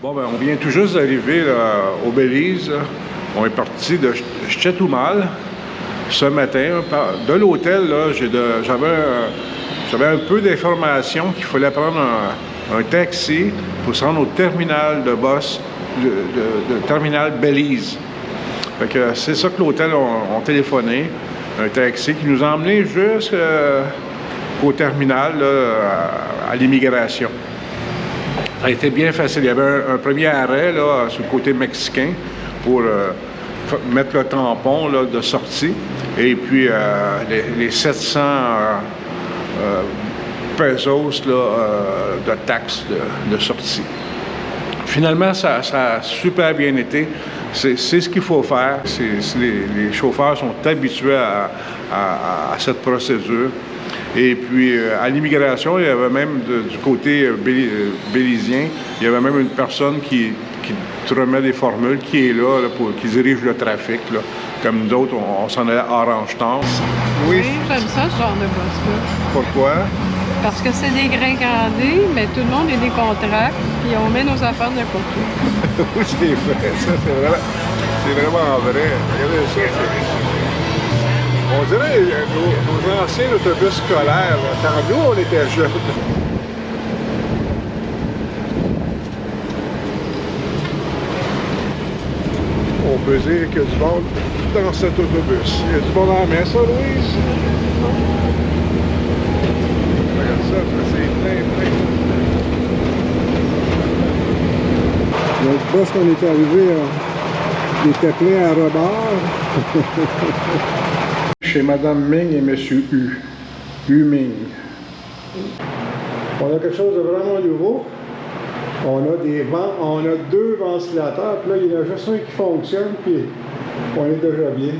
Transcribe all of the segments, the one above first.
Bon, ben, on vient tout juste d'arriver au Belize. On est parti de Chetumal ce matin. De l'hôtel, j'avais un peu d'informations qu'il fallait prendre un taxi pour se rendre au terminal de bus, le terminal Belize. Fait que c'est ça que l'hôtel ont téléphoné. Un taxi qui nous a emmenés jusqu'au terminal, là, à l'immigration. Ça a été bien facile. Il y avait un premier arrêt là, sur le côté mexicain pour mettre le tampon là, de sortie. Et puis les 700 pesos là, de taxes de sortie. Finalement, ça a super bien été. C'est ce qu'il faut faire. Les chauffeurs sont habitués à cette procédure. Et puis, à l'immigration, il y avait même, du côté bélisien, il y avait même une personne qui te remet des formules, qui est là, qui dirige le trafic. Là. Comme nous autres, on s'en allait à Orange-Town. Oui, j'aime ça, ce genre de bus-là. Pourquoi? Parce que c'est des grains grandés, mais tout le monde a des contrats, puis on met nos affaires de côté. Oui, c'est vrai, ça, c'est vraiment vrai. Regardez ça, on dirait nos anciens autobus scolaires, quand nous, on était jeunes. On peut dire qu'il y a du monde dans cet autobus. Il y a du monde en main, ça, Louise? Regarde ça, c'est plein. Notre bus, quand on est arrivé, il était plein à rebord. Chez Mme Ming et M. Hu Ming. On a quelque chose de vraiment nouveau. On a deux ventilateurs, puis là, il y en a juste un qui fonctionne, puis on est déjà bien.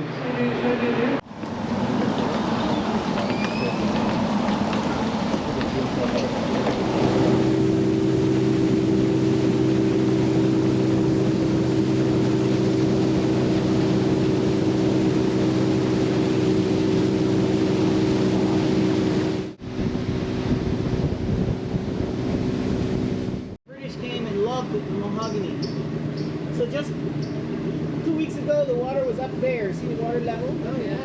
Mahogany. So just 2 weeks ago, the water was up there. See the water level? Oh yeah.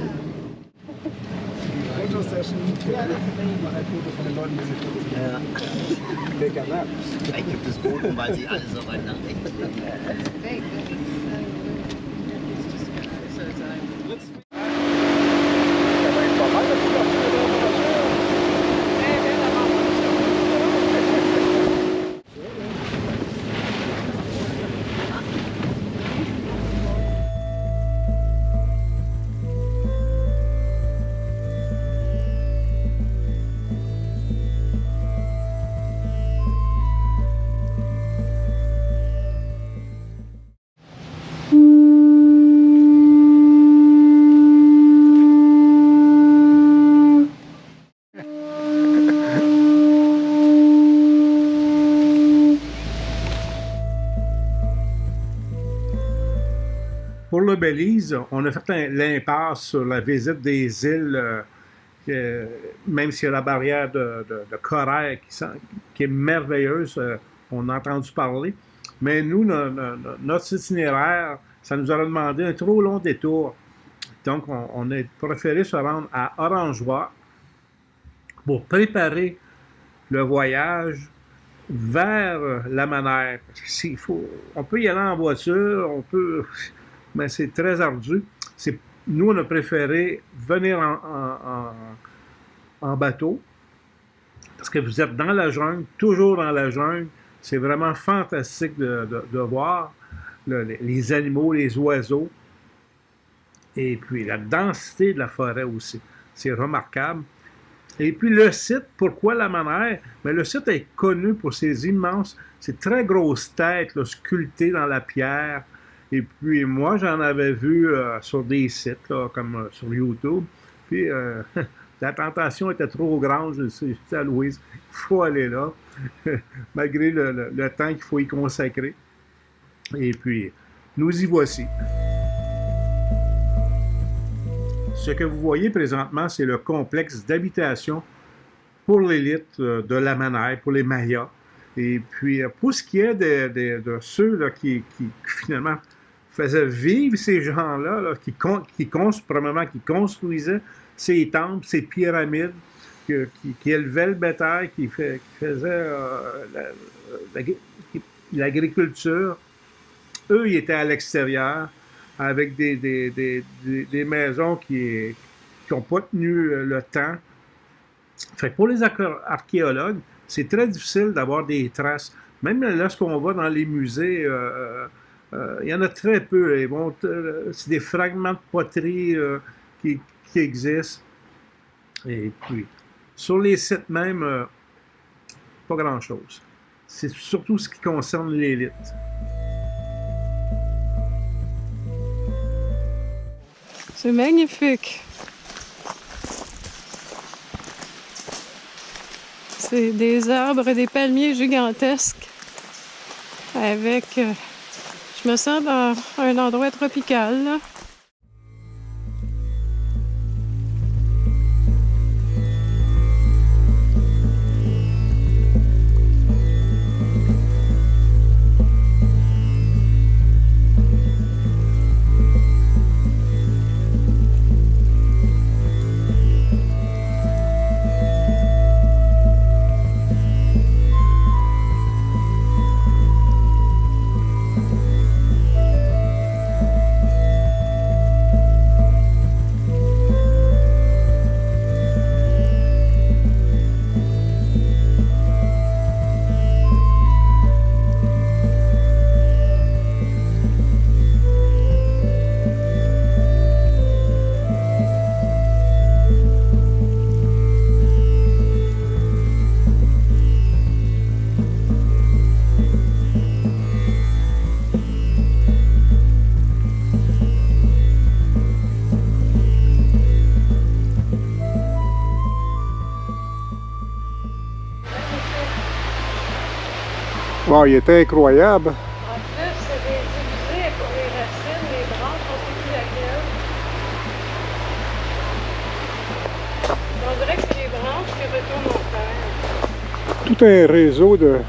Fotosession. Ja, das ist Ich mache ein Foto von den Leuten, die sich fotografieren. Ja. Take a nap. Vielleicht gibt es Boten, weil sie alle so weit nach rechts legen. Pour le Belize, on a fait l'impasse sur la visite des îles, même s'il y a la barrière de corail qui est merveilleuse, on a entendu parler. Mais nous, notre itinéraire, ça nous aurait demandé un trop long détour. Donc, on a préféré se rendre à Orangewa pour préparer le voyage vers la Manère. On peut y aller en voiture, mais c'est très ardu. Nous, on a préféré venir en bateau, parce que vous êtes dans la jungle, toujours dans la jungle. C'est vraiment fantastique de voir les animaux, les oiseaux, et puis la densité de la forêt aussi. C'est remarquable. Et puis le site, pourquoi la Manère? Mais le site est connu pour ses ces très grosses têtes là, sculptées dans la pierre. Et puis, moi, j'en avais vu sur des sites, là, comme sur YouTube. Puis, la tentation était trop grande. Je suis à Louise, il faut aller là, malgré le temps qu'il faut y consacrer. Et puis, nous y voici. Ce que vous voyez présentement, c'est le complexe d'habitation pour l'élite de la Manère, pour les Mayas. Et puis, pour ce qui est de ceux là, qui finalement faisaient vivre ces gens-là, là, probablement qui construisaient ces temples, ces pyramides, qui élevaient le bétail, qui faisaient l'agriculture, eux, ils étaient à l'extérieur avec des maisons qui n'ont pas tenu le temps. Fait que pour les archéologues, c'est très difficile d'avoir des traces. Même lorsqu'on va dans les musées, il y en a très peu. C'est des fragments de poterie qui existent. Et puis, sur les sites même, pas grand-chose. C'est surtout ce qui concerne l'élite. C'est magnifique. C'est des arbres et des palmiers gigantesques avec... je me sens dans un endroit tropical, là. Wow, il était incroyable. En plus, c'est des divisés pour les racines, les branches, on ne sait plus laquelle. On dirait que c'est les branches qui retournent en terre. Tout un réseau de...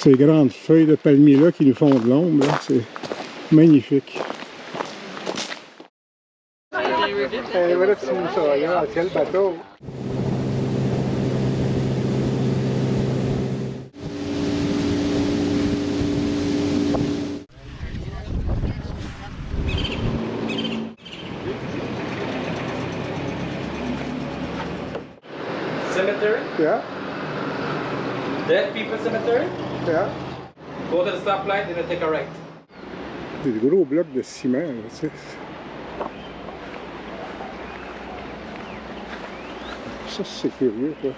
Ces grandes feuilles de palmier-là qui nous font de l'ombre, c'est magnifique. Voilà, c'est ça, quel bateau! Cemetery? Yeah, Dead people cemetery? yeah. Go to the stoplight and then take a right. Des gros blocs de ciment, là, tu sais. Ça, c'est curieux, quoi.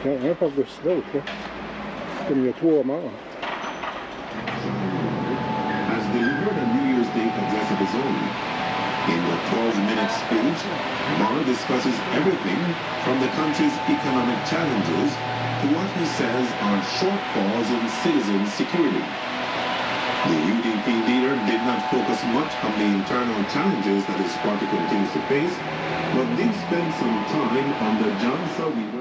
Un par-dessus l'autre, là. Comme il y a 3 morts. Has delivered a New Year's Day address of his own. In the 12-minute speech, Barr discusses everything from the country's economic challenges to what he says are shortfalls in citizen security. The UDP leader did not focus much on the internal challenges that his party continues to face, but did spend some time on the John Sawyer